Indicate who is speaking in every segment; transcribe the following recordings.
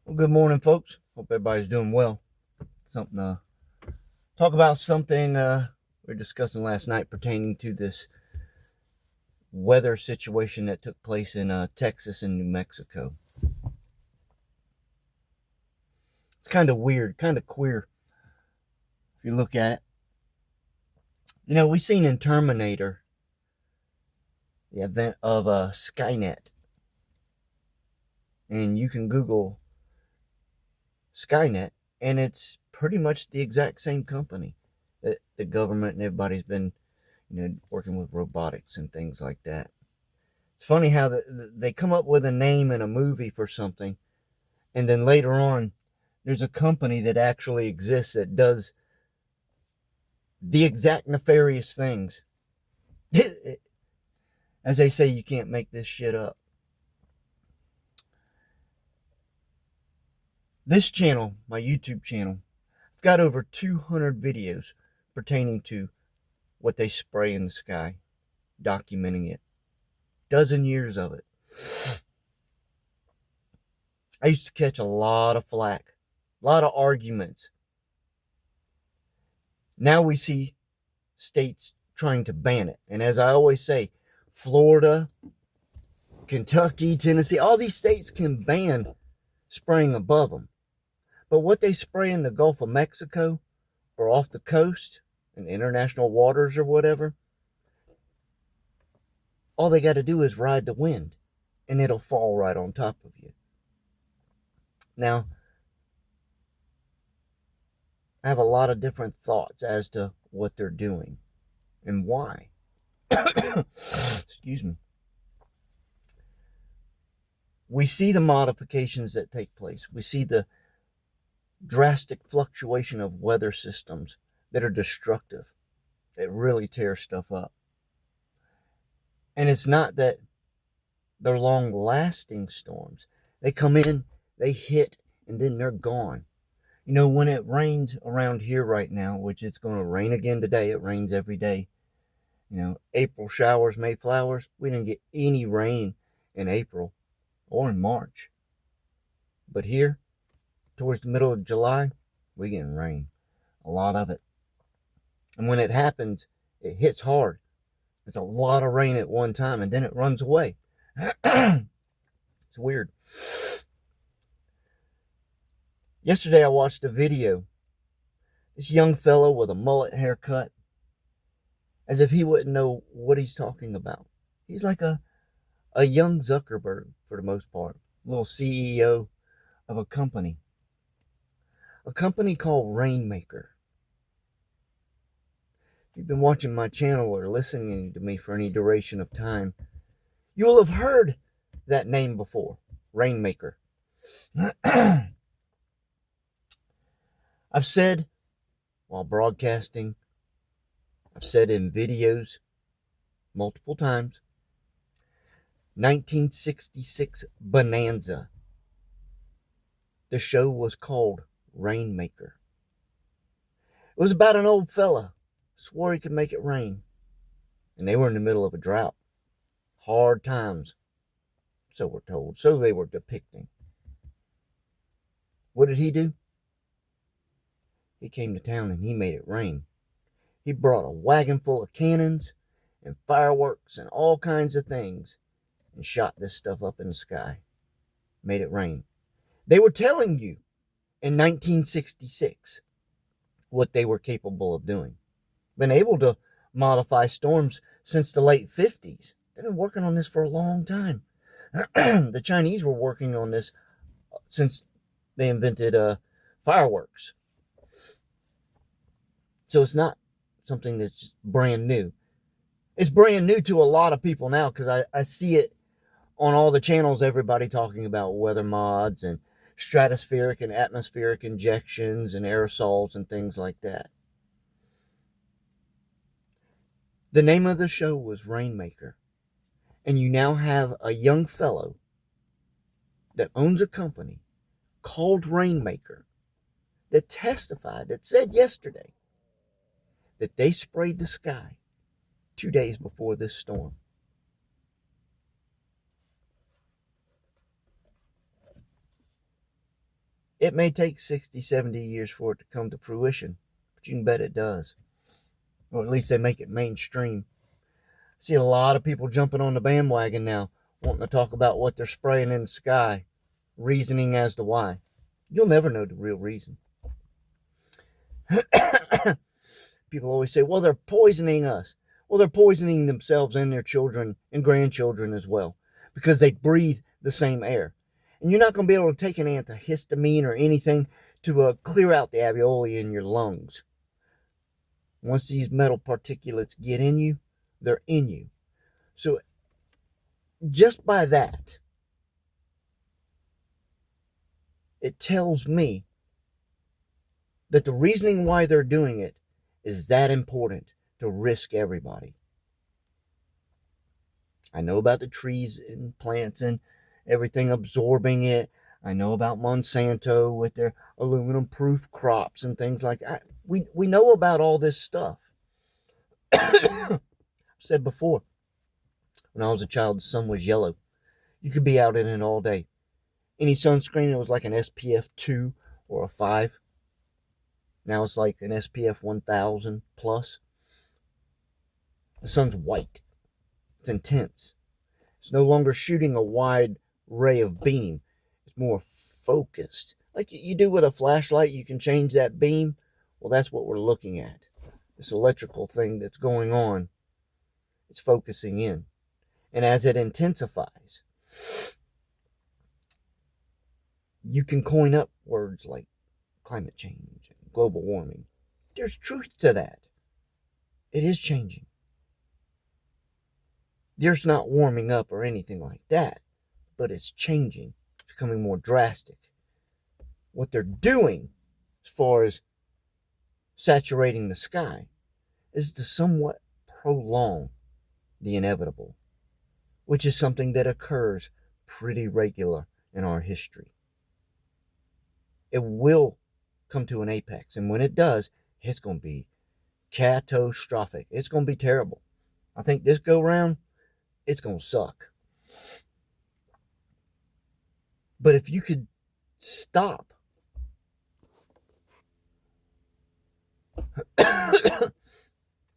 Speaker 1: Well, good morning, folks. Hope everybody's doing well. Something talk about something we were discussing last night pertaining to this weather situation that took place in Texas and New Mexico. It's kind of weird, kind of queer if you look at it. We seen in Terminator the event of Skynet, and you can Google Skynet, and it's pretty much the exact same company that the government and everybody's been, working with robotics and things like that. It's funny how they come up with a name in a movie for something, and then later on, there's a company that actually exists that does the exact nefarious things. As they say, you can't make this shit up. This channel, my YouTube channel, I've got over 200 videos pertaining to what they spray in the sky, documenting it. Dozen years of it. I used to catch a lot of flack, a lot of arguments. Now we see states trying to ban it. And as I always say, Florida, Kentucky, Tennessee, all these states can ban spraying above them. But what they spray in the Gulf of Mexico or off the coast in international waters or whatever, all they got to do is ride the wind and it'll fall right on top of you. Now, I have a lot of different thoughts as to what they're doing and why. Excuse me. We see the modifications that take place. We see the drastic fluctuation of weather systems that are destructive, that really tear stuff up. And it's not that they're long-lasting storms. They come in, they hit, and then they're gone. When it rains around here right now, which it's going to rain again today, it rains every day. April showers, May flowers. We didn't get any rain in April or in March. But here, towards the middle of July, we're getting rain. A lot of it. And when it happens, it hits hard. It's a lot of rain at one time, and then it runs away. It's weird. Yesterday I watched a video. This young fellow with a mullet haircut, as if he wouldn't know what he's talking about. He's like a young Zuckerberg, for the most part. A little CEO of a company. A company called Rainmaker. If you've been watching my channel or listening to me for any duration of time, you'll have heard that name before. Rainmaker. I've said while broadcasting, I've said in videos multiple times, 1966 Bonanza. The show was called Rainmaker. It was about an old fella swore he could make it rain, and they were in the middle of a drought. Hard times, so we're told, so they were depicting. What did he do? He came to town and he made it rain. He brought a wagon full of cannons and fireworks and all kinds of things and shot this stuff up in the sky. Made it rain. They were telling you in 1966 what they were capable of doing. Been able to modify storms since the late 50s. They've been working on this for a long time. The Chinese were working on this since they invented fireworks. So it's not something that's just brand new. It's brand new to a lot of people now because I see it on all the channels, everybody talking about weather mods and stratospheric and atmospheric injections and aerosols and things like that. The name of the show was Rainmaker. And you now have a young fellow that owns a company called Rainmaker that testified, that said yesterday that they sprayed the sky 2 days before this storm. It may take 60, 70 years for it to come to fruition, but you can bet it does. Or at least they make it mainstream. I see a lot of people jumping on the bandwagon now, wanting to talk about what they're spraying in the sky, reasoning as to why. You'll never know the real reason. People always say, well, they're poisoning us. Well, they're poisoning themselves and their children and grandchildren as well, because they breathe the same air. And you're not going to be able to take an antihistamine or anything to clear out the alveoli in your lungs. Once these metal particulates get in you, they're in you. So just by that, it tells me that the reasoning why they're doing it is that important to risk everybody. I know about the trees and plants and everything absorbing it. I know about Monsanto with their aluminum-proof crops and things like that. We know about all this stuff. I've said before, when I was a child, the sun was yellow. You could be out in it all day. Any sunscreen, it was like an SPF 2 or a 5. Now it's like an SPF 1000 plus. The sun's white. It's intense. It's no longer shooting a wide ray of beam. It's more focused. Like you do with a flashlight, you can change that beam. Well, that's what we're looking at. This electrical thing that's going on, it's focusing in. And as it intensifies, you can coin up words like climate change and global warming. There's truth to that. It is changing. The Earth's not warming up or anything like that, but it's changing. It's becoming more drastic. What they're doing, as far as saturating the sky, is to somewhat prolong the inevitable, which is something that occurs pretty regular in our history. It will come to an apex, and when it does, it's going to be catastrophic. It's going to be terrible. I think this go round, it's going to suck. But if you could stop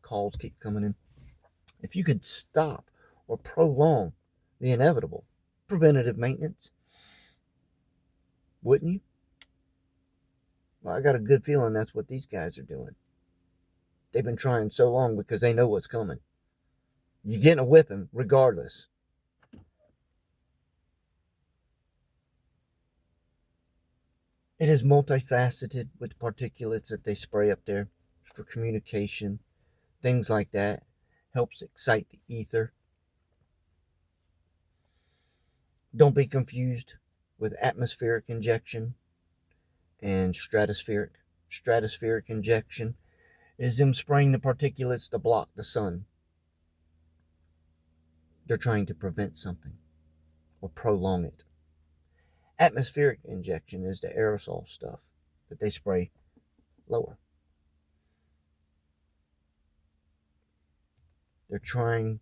Speaker 1: calls keep coming in. If you could stop or prolong the inevitable, preventative maintenance, wouldn't you? Well, I got a good feeling that's what these guys are doing. They've been trying so long because they know what's coming. You're getting a whipping regardless. It is multifaceted with the particulates that they spray up there for communication, things like that. Helps excite the ether. Don't be confused with atmospheric injection and stratospheric. Stratospheric injection is them spraying the particulates to block the sun. They're trying to prevent something or prolong it. Atmospheric injection is the aerosol stuff that they spray lower. They're trying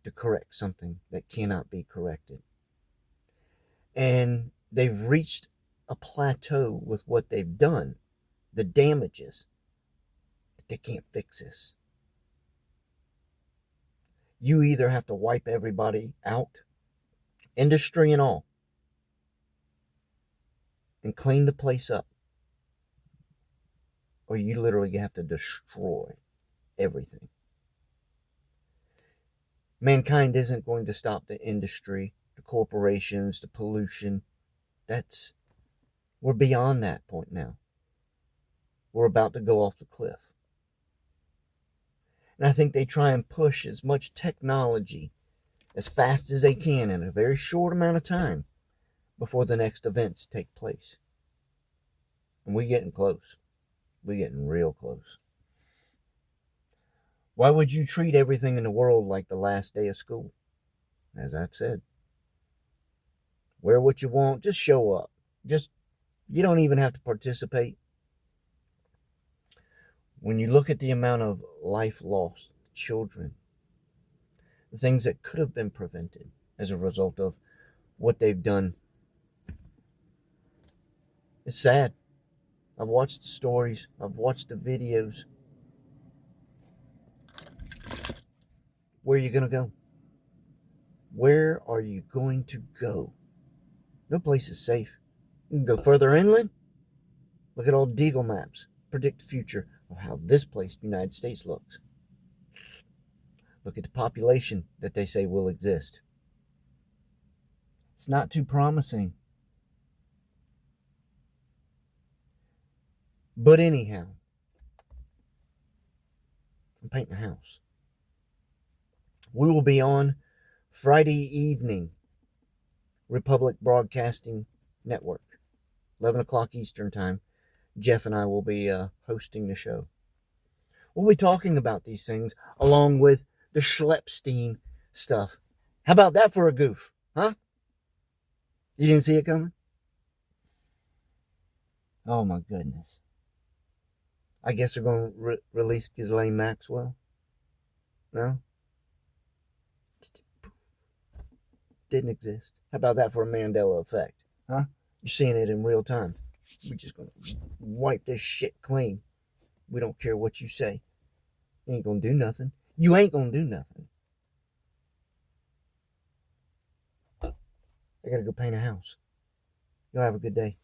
Speaker 1: to correct something that cannot be corrected. And they've reached a plateau with what they've done, the damages, that they can't fix this. You either have to wipe everybody out, industry and all, and clean the place up, or you literally have to destroy everything. Mankind isn't going to stop the industry, the corporations, the pollution. We're beyond that point now. We're about to go off the cliff. And I think they try and push as much technology as fast as they can in a very short amount of time before the next events take place. And we're getting close. We're getting real close. Why would you treat everything in the world like the last day of school? As I've said, wear what you want, just show up. You don't even have to participate. When you look at the amount of life lost, children, the things that could have been prevented as a result of what they've done It's sad. I've watched the stories. I've watched the videos. Where are you going to go? Where are you going to go? No place is safe. You can go further inland. Look at all Deagle maps. Predict the future of how this place, the United States, looks. Look at the population that they say will exist. It's not too promising. But anyhow, I'm painting a house. We will be on Friday evening, Republic Broadcasting Network, 11 o'clock Eastern Time. Jeff and I will be hosting the show. We'll be talking about these things along with the Schleppstein stuff. How about that for a goof, huh? You didn't see it coming? Oh my goodness. I guess they're going to release Ghislaine Maxwell. No? Didn't exist. How about that for a Mandela effect? Huh? You're seeing it in real time. We're just going to wipe this shit clean. We don't care what you say. You ain't going to do nothing. You ain't going to do nothing. I got to go paint a house. Y'all have a good day.